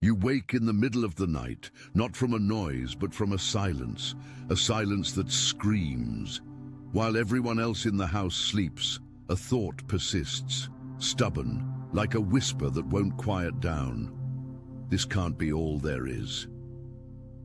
You wake in the middle of the night, not from a noise, but from a silence that screams. While everyone else in the house sleeps, a thought persists, stubborn, like a whisper that won't quiet down. This can't be all there is.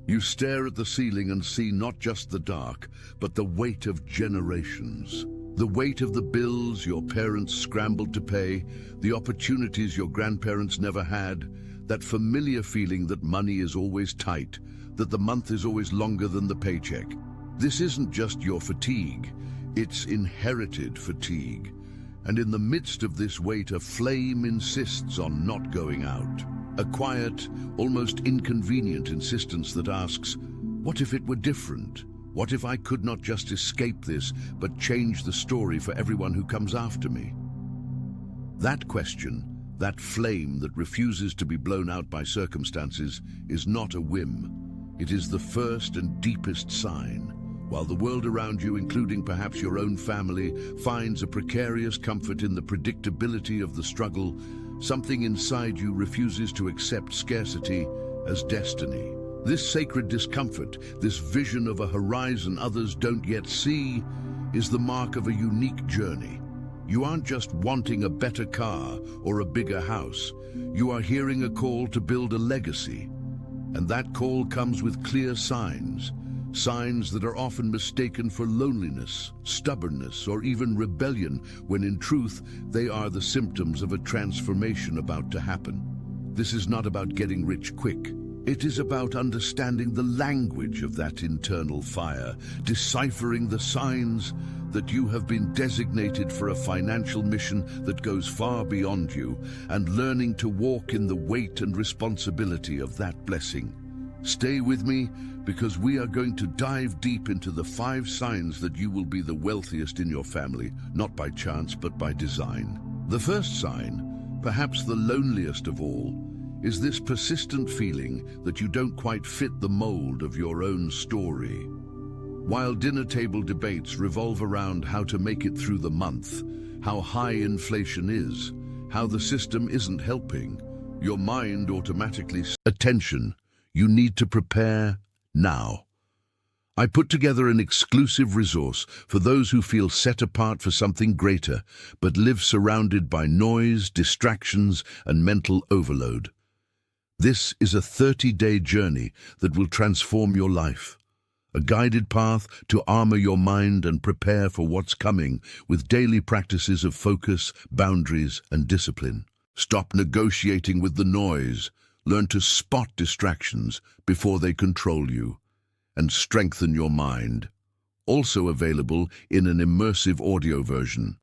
You stare at the ceiling and see not just the dark, but the weight of generations. The weight of the bills your parents scrambled to pay, the opportunities your grandparents never had, that familiar feeling that money is always tight, that the month is always longer than the paycheck. This isn't just your fatigue, it's inherited fatigue. And in the midst of this weight, a flame insists on not going out. A quiet, almost inconvenient insistence that asks, what if it were different? What if I could not just escape this, but change the story for everyone who comes after me? That question, that flame that refuses to be blown out by circumstances, is not a whim. It is the first and deepest sign. While the world around you, including perhaps your own family, finds a precarious comfort in the predictability of the struggle, something inside you refuses to accept scarcity as destiny. This sacred discomfort, this vision of a horizon others don't yet see, is the mark of a unique journey. You aren't just wanting a better car or a bigger house. You are hearing a call to build a legacy. And that call comes with clear signs that are often mistaken for loneliness, stubbornness, or even rebellion, when in truth they are the symptoms of a transformation about to happen. This is not about getting rich quick. It is about understanding the language of that internal fire, deciphering the signs that you have been designated for a financial mission that goes far beyond you, and learning to walk in the weight and responsibility of that blessing. Stay with me, because we are going to dive deep into the 5 signs that you will be the wealthiest in your family, not by chance but by design. The first sign, perhaps the loneliest of all, is this persistent feeling that you don't quite fit the mold of your own story. While dinner table debates revolve around how to make it through the month, how high inflation is, how the system isn't helping, your mind automatically says, attention, you need to prepare now. I put together an exclusive resource for those who feel set apart for something greater, but live surrounded by noise, distractions, and mental overload. This is a 30-day journey that will transform your life. A guided path to armor your mind and prepare for what's coming with daily practices of focus, boundaries, and discipline. Stop negotiating with the noise. Learn to spot distractions before they control you, and strengthen your mind. Also available in an immersive audio version.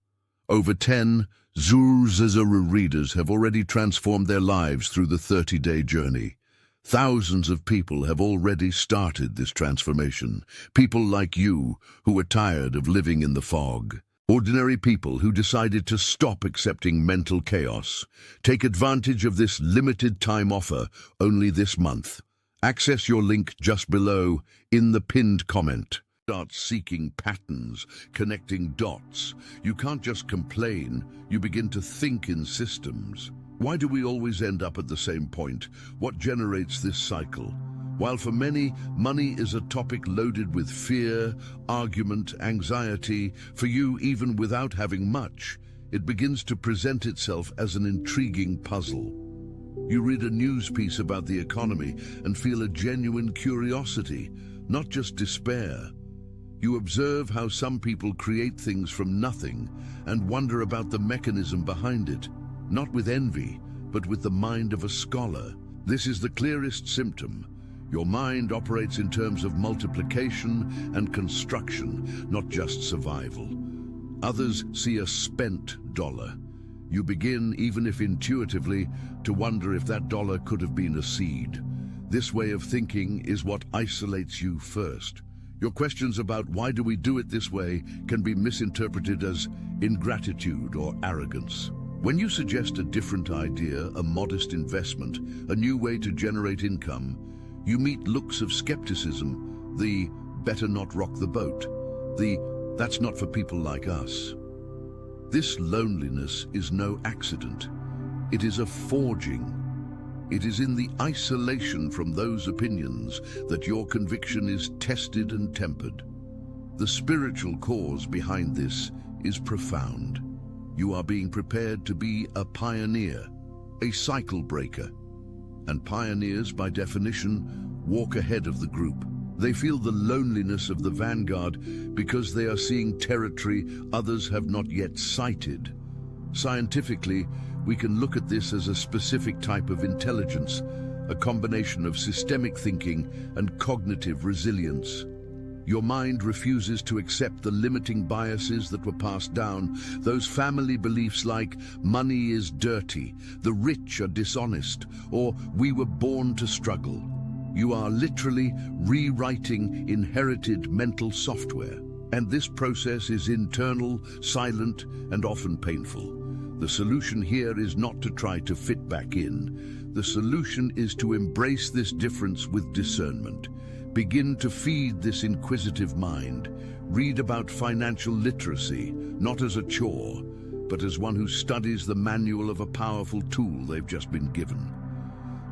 Over 10 Zuru readers have already transformed their lives through the 30-day journey. Thousands of people have already started this transformation. People like you who are tired of living in the fog. Ordinary people who decided to stop accepting mental chaos. Take advantage of this limited time offer only this month. Access your link just below in the pinned comment. Start seeking patterns, connecting dots. You can't just complain, you begin to think in systems. Why do we always end up at the same point? What generates this cycle? While for many, money is a topic loaded with fear, argument, anxiety, for you, even without having much, it begins to present itself as an intriguing puzzle. You read a news piece about the economy and feel a genuine curiosity, not just despair. You observe how some people create things from nothing and wonder about the mechanism behind it, not with envy, but with the mind of a scholar. This is the clearest symptom. Your mind operates in terms of multiplication and construction, not just survival. Others see a spent dollar. You begin, even if intuitively, to wonder if that dollar could have been a seed. This way of thinking is what isolates you first. Your questions about why do we do it this way can be misinterpreted as ingratitude or arrogance. When you suggest a different idea, a modest investment, a new way to generate income, you meet looks of skepticism, the better not rock the boat, the that's not for people like us. This loneliness is no accident. It is a forging. It is in the isolation from those opinions that your conviction is tested and tempered. The spiritual cause behind this is profound. You are being prepared to be a pioneer, a cycle breaker. And pioneers, by definition, walk ahead of the group. They feel the loneliness of the vanguard because they are seeing territory others have not yet sighted. Scientifically, we can look at this as a specific type of intelligence, a combination of systemic thinking and cognitive resilience. Your mind refuses to accept the limiting biases that were passed down, those family beliefs like money is dirty, the rich are dishonest, or we were born to struggle. You are literally rewriting inherited mental software, and this process is internal, silent, and often painful. The solution here is not to try to fit back in. The solution is to embrace this difference with discernment. Begin to feed this inquisitive mind. Read about financial literacy, not as a chore, but as one who studies the manual of a powerful tool they've just been given.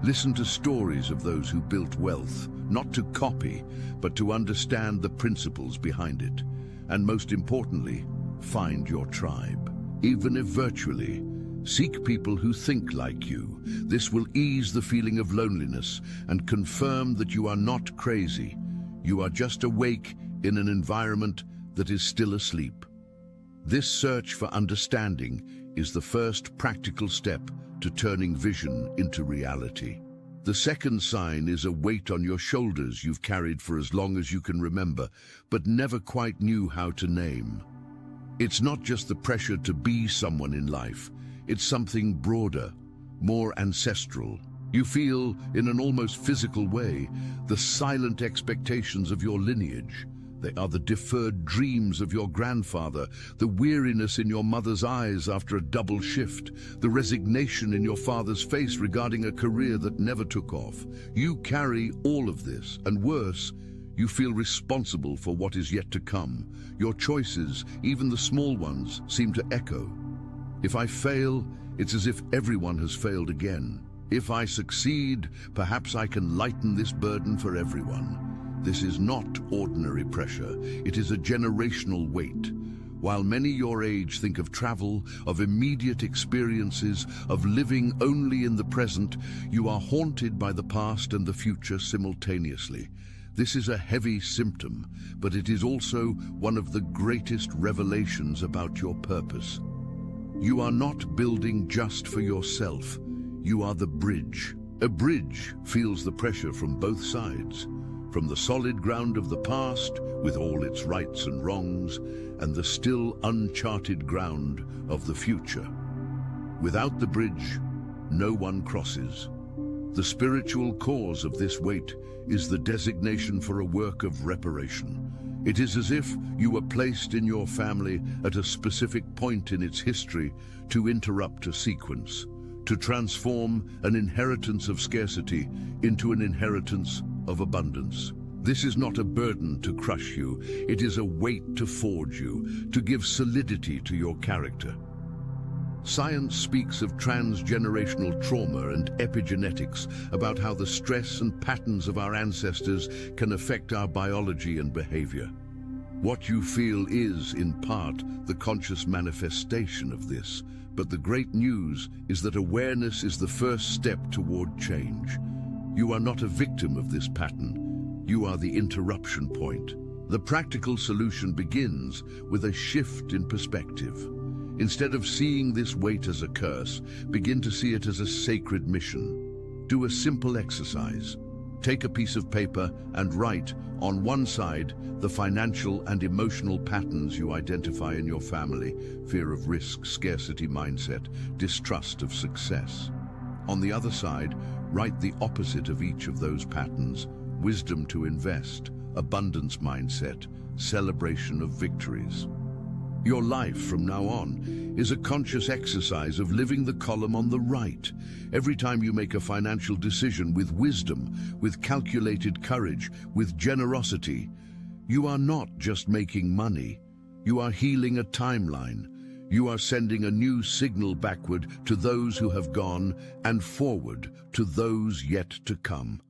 Listen to stories of those who built wealth, not to copy, but to understand the principles behind it. And most importantly, find your tribe. Even if virtually, seek people who think like you. This will ease the feeling of loneliness and confirm that you are not crazy. You are just awake in an environment that is still asleep. This search for understanding is the first practical step to turning vision into reality. The second sign is a weight on your shoulders you've carried for as long as you can remember, but never quite knew how to name. It's not just the pressure to be someone in life, it's something broader, more ancestral. You feel, in an almost physical way, the silent expectations of your lineage. They are the deferred dreams of your grandfather, the weariness in your mother's eyes after a double shift, the resignation in your father's face regarding a career that never took off. You carry all of this, and worse, you feel responsible for what is yet to come. Your choices, even the small ones, seem to echo. If I fail, it's as if everyone has failed again. If I succeed, perhaps I can lighten this burden for everyone. This is not ordinary pressure. It is a generational weight. While many your age think of travel, of immediate experiences, of living only in the present, you are haunted by the past and the future simultaneously. This is a heavy symptom, but it is also one of the greatest revelations about your purpose. You are not building just for yourself. You are the bridge. A bridge feels the pressure from both sides, from the solid ground of the past, with all its rights and wrongs, and the still uncharted ground of the future. Without the bridge, no one crosses. The spiritual cause of this weight is the designation for a work of reparation. It is as if you were placed in your family at a specific point in its history to interrupt a sequence, to transform an inheritance of scarcity into an inheritance of abundance. This is not a burden to crush you, it is a weight to forge you, to give solidity to your character. Science speaks of transgenerational trauma and epigenetics, about how the stress and patterns of our ancestors can affect our biology and behavior. What you feel is, in part, the conscious manifestation of this, but the great news is that awareness is the first step toward change. You are not a victim of this pattern, you are the interruption point. The practical solution begins with a shift in perspective. Instead of seeing this weight as a curse, begin to see it as a sacred mission. Do a simple exercise. Take a piece of paper and write, on one side, the financial and emotional patterns you identify in your family: fear of risk, scarcity mindset, distrust of success. On the other side, write the opposite of each of those patterns: wisdom to invest, abundance mindset, celebration of victories. Your life from now on is a conscious exercise of living the column on the right. Every time you make a financial decision with wisdom, with calculated courage, with generosity, you are not just making money, you are healing a timeline. You are sending a new signal backward to those who have gone and forward to those yet to come.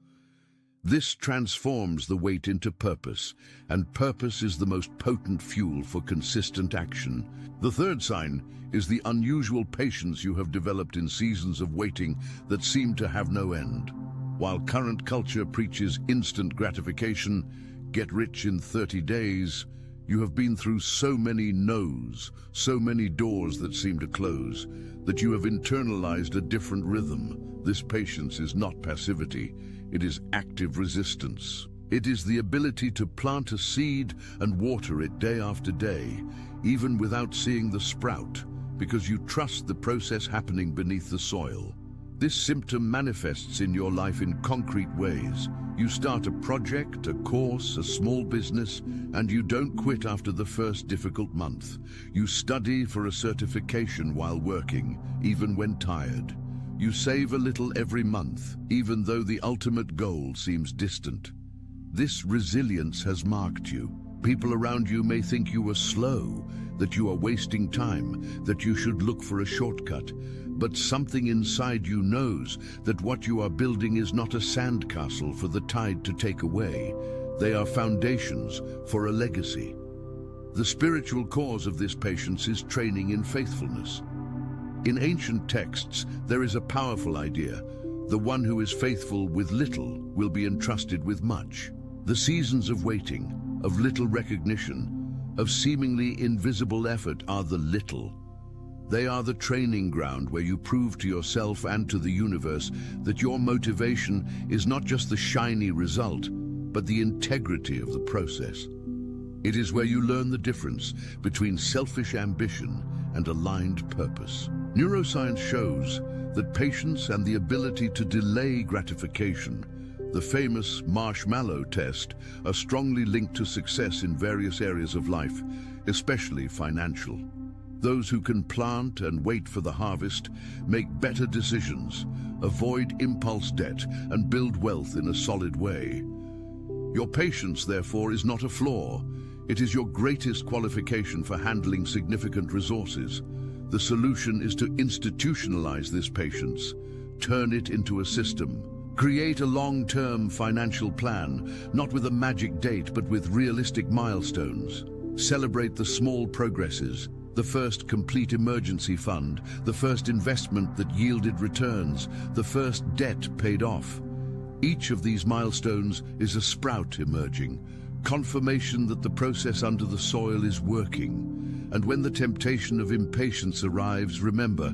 This transforms the weight into purpose, and purpose is the most potent fuel for consistent action. The third sign is the unusual patience you have developed in seasons of waiting that seem to have no end. While current culture preaches instant gratification, get rich in 30 days, you have been through so many no's, so many doors that seem to close, that you have internalized a different rhythm. This patience is not passivity, it is active resistance. It is the ability to plant a seed and water it day after day, even without seeing the sprout, because you trust the process happening beneath the soil. This symptom manifests in your life in concrete ways. You start a project, a course, a small business, and you don't quit after the first difficult month. You study for a certification while working, even when tired. You save a little every month, even though the ultimate goal seems distant. This resilience has marked you. People around you may think you are slow, that you are wasting time, that you should look for a shortcut. But something inside you knows that what you are building is not a sandcastle for the tide to take away. They are foundations for a legacy. The spiritual cause of this patience is training in faithfulness. In ancient texts, there is a powerful idea. The one who is faithful with little will be entrusted with much. The seasons of waiting, of little recognition, of seemingly invisible effort are the little. They are the training ground where you prove to yourself and to the universe that your motivation is not just the shiny result, but the integrity of the process. It is where you learn the difference between selfish ambition and aligned purpose. Neuroscience shows that patience and the ability to delay gratification, the famous marshmallow test, are strongly linked to success in various areas of life, especially financial. Those who can plant and wait for the harvest make better decisions, avoid impulse debt, and build wealth in a solid way. Your patience, therefore, is not a flaw. It is your greatest qualification for handling significant resources. The solution is to institutionalize this patience, turn it into a system. Create a long-term financial plan, not with a magic date, but with realistic milestones. Celebrate the small progresses, the first complete emergency fund, the first investment that yielded returns, the first debt paid off. Each of these milestones is a sprout emerging, confirmation that the process under the soil is working. And when the temptation of impatience arrives, remember,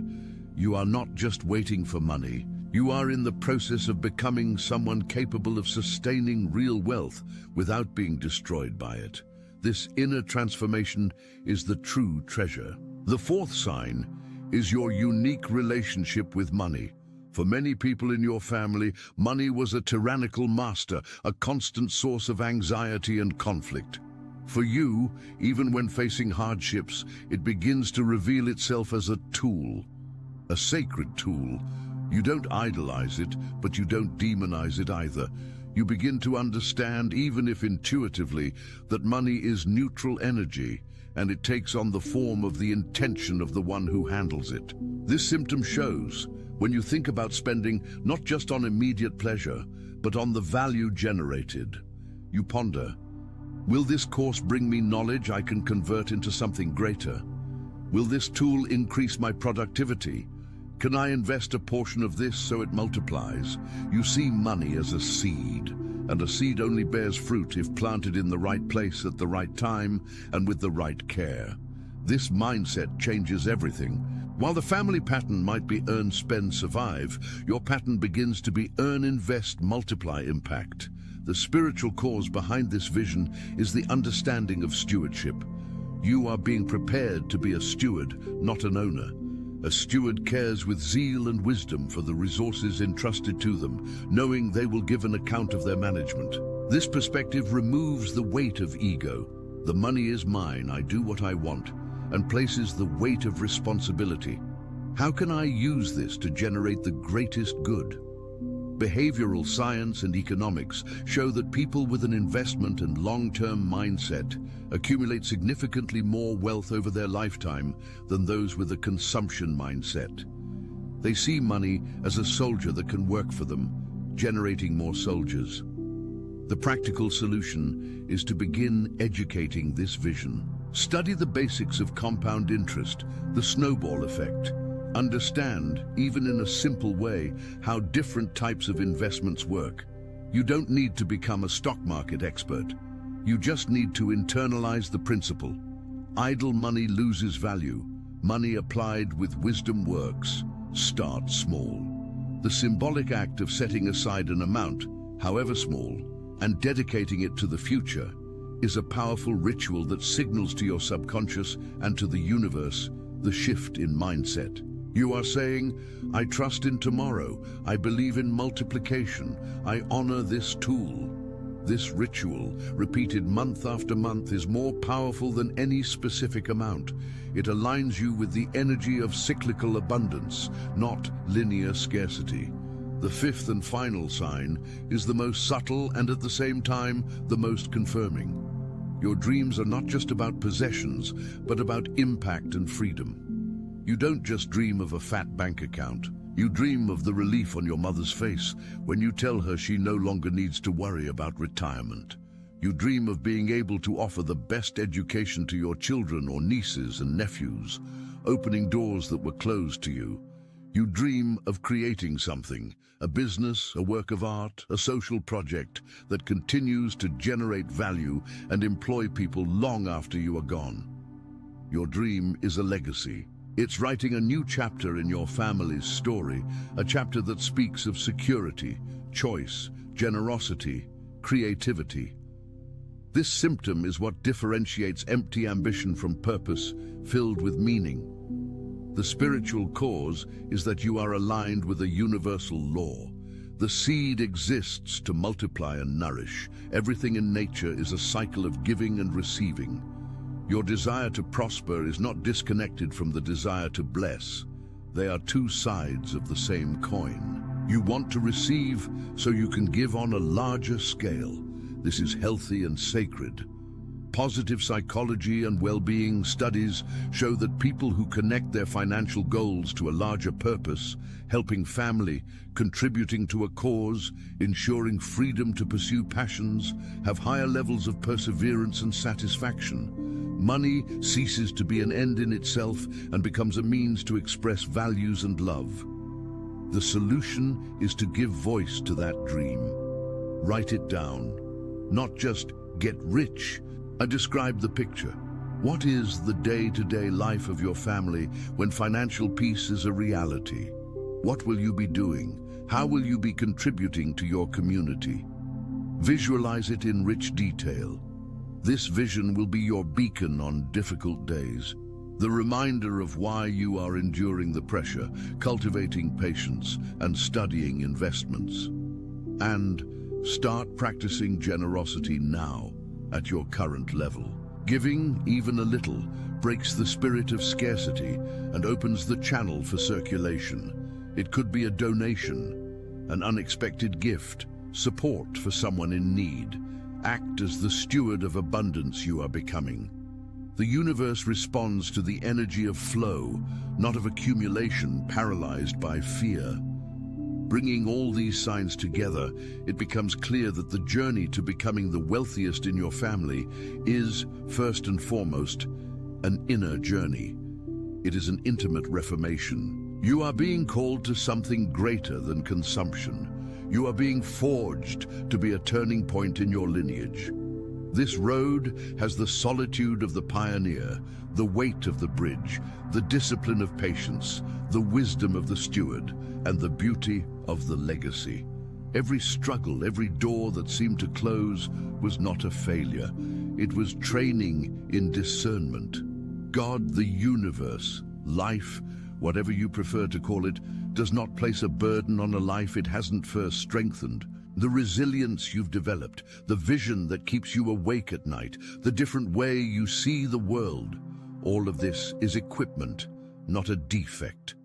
you are not just waiting for money. You are in the process of becoming someone capable of sustaining real wealth without being destroyed by it. This inner transformation is the true treasure. The fourth sign is your unique relationship with money. For many people in your family, money was a tyrannical master, a constant source of anxiety and conflict. For you, even when facing hardships, it begins to reveal itself as a tool, a sacred tool. You don't idolize it, but you don't demonize it either. You begin to understand, even if intuitively, that money is neutral energy, and it takes on the form of the intention of the one who handles it. This symptom shows when you think about spending not just on immediate pleasure, but on the value generated. You ponder, will this course bring me knowledge I can convert into something greater? Will this tool increase my productivity? Can I invest a portion of this so it multiplies? You see money as a seed, and a seed only bears fruit if planted in the right place at the right time and with the right care. This mindset changes everything. While the family pattern might be earn, spend, survive, your pattern begins to be earn, invest, multiply, impact. The spiritual cause behind this vision is the understanding of stewardship. You are being prepared to be a steward, not an owner. A steward cares with zeal and wisdom for the resources entrusted to them, knowing they will give an account of their management. This perspective removes the weight of ego. The money is mine, I do what I want, and places the weight of responsibility. How can I use this to generate the greatest good? Behavioral science and economics show that people with an investment and long-term mindset accumulate significantly more wealth over their lifetime than those with a consumption mindset. They see money as a soldier that can work for them, generating more soldiers. The practical solution is to begin educating this vision. Study the basics of compound interest, the snowball effect. Understand, even in a simple way, how different types of investments work. You don't need to become a stock market expert. You just need to internalize the principle. Idle money loses value. Money applied with wisdom works. Start small. The symbolic act of setting aside an amount, however small, and dedicating it to the future is a powerful ritual that signals to your subconscious and to the universe the shift in mindset. You are saying, I trust in tomorrow, I believe in multiplication, I honor this tool. This ritual, repeated month after month, is more powerful than any specific amount. It aligns you with the energy of cyclical abundance, not linear scarcity. The fifth and final sign is the most subtle and at the same time the most confirming. Your dreams are not just about possessions, but about impact and freedom. You don't just dream of a fat bank account. You dream of the relief on your mother's face when you tell her she no longer needs to worry about retirement. You dream of being able to offer the best education to your children or nieces and nephews, opening doors that were closed to you. You dream of creating something, a business, a work of art, a social project that continues to generate value and employ people long after you are gone. Your dream is a legacy. It's writing a new chapter in your family's story, a chapter that speaks of security, choice, generosity, creativity. This symptom is what differentiates empty ambition from purpose filled with meaning. The spiritual cause is that you are aligned with a universal law. The seed exists to multiply and nourish. Everything in nature is a cycle of giving and receiving. Your desire to prosper is not disconnected from the desire to bless. They are two sides of the same coin. You want to receive so you can give on a larger scale. This is healthy and sacred. Positive psychology and well-being studies show that people who connect their financial goals to a larger purpose, helping family, contributing to a cause, ensuring freedom to pursue passions, have higher levels of perseverance and satisfaction. Money ceases to be an end in itself and becomes a means to express values and love. The solution is to give voice to that dream. Write it down. Not just get rich. I describe the picture. What is the day-to-day life of your family when financial peace is a reality? What will you be doing? How will you be contributing to your community? Visualize it in rich detail. This vision will be your beacon on difficult days, the reminder of why you are enduring the pressure, cultivating patience, and studying investments. And start practicing generosity now at your current level. Giving, even a little, breaks the spirit of scarcity and opens the channel for circulation. It could be a donation, an unexpected gift, support for someone in need. Act as the steward of abundance you are becoming. The universe responds to the energy of flow, not of accumulation paralyzed by fear. Bringing all these signs together, it becomes clear that the journey to becoming the wealthiest in your family is, first and foremost, an inner journey. It is an intimate reformation. You are being called to something greater than consumption. You are being forged to be a turning point in your lineage. This road has the solitude of the pioneer, the weight of the bridge, the discipline of patience, the wisdom of the steward, and the beauty of the legacy. Every struggle, every door that seemed to close was not a failure. It was training in discernment. God, the universe, life, whatever you prefer to call it, does not place a burden on a life it hasn't first strengthened. The resilience you've developed, the vision that keeps you awake at night, the different way you see the world, all of this is equipment, not a defect.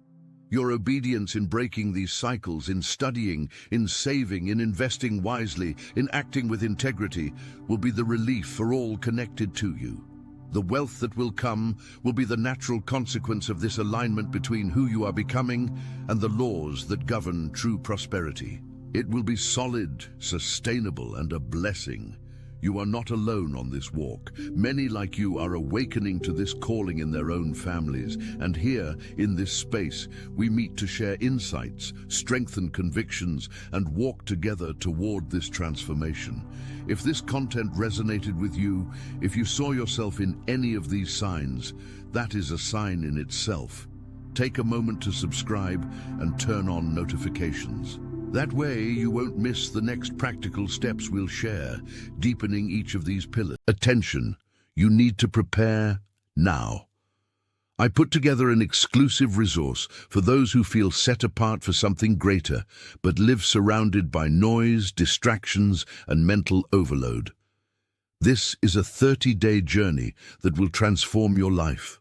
Your obedience in breaking these cycles, in studying, in saving, in investing wisely, in acting with integrity, will be the relief for all connected to you. The wealth that will come will be the natural consequence of this alignment between who you are becoming and the laws that govern true prosperity. It will be solid, sustainable, and a blessing. You are not alone on this walk. Many like you are awakening to this calling in their own families, and here, in this space, we meet to share insights, strengthen convictions, and walk together toward this transformation. If this content resonated with you, if you saw yourself in any of these signs, that is a sign in itself. Take a moment to subscribe and turn on notifications. That way, you won't miss the next practical steps we'll share, deepening each of these pillars. Attention, you need to prepare now. I put together an exclusive resource for those who feel set apart for something greater, but live surrounded by noise, distractions, and mental overload. This is a 30-day journey that will transform your life.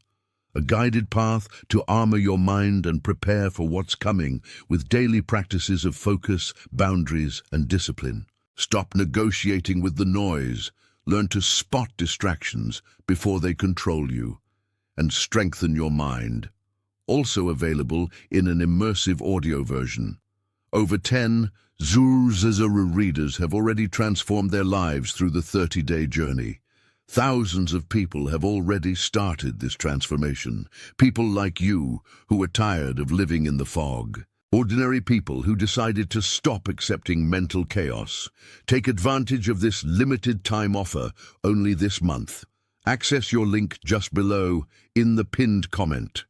A guided path to armor your mind and prepare for what's coming with daily practices of focus, boundaries, and discipline. Stop negotiating with the noise, learn to spot distractions before they control you, and strengthen your mind. Also available in an immersive audio version. Over 10 Zuru readers have already transformed their lives through the 30-day journey. Thousands of people have already started this transformation. People like you who are tired of living in the fog. Ordinary people who decided to stop accepting mental chaos. Take advantage of this limited time offer only this month. Access your link just below in the pinned comment.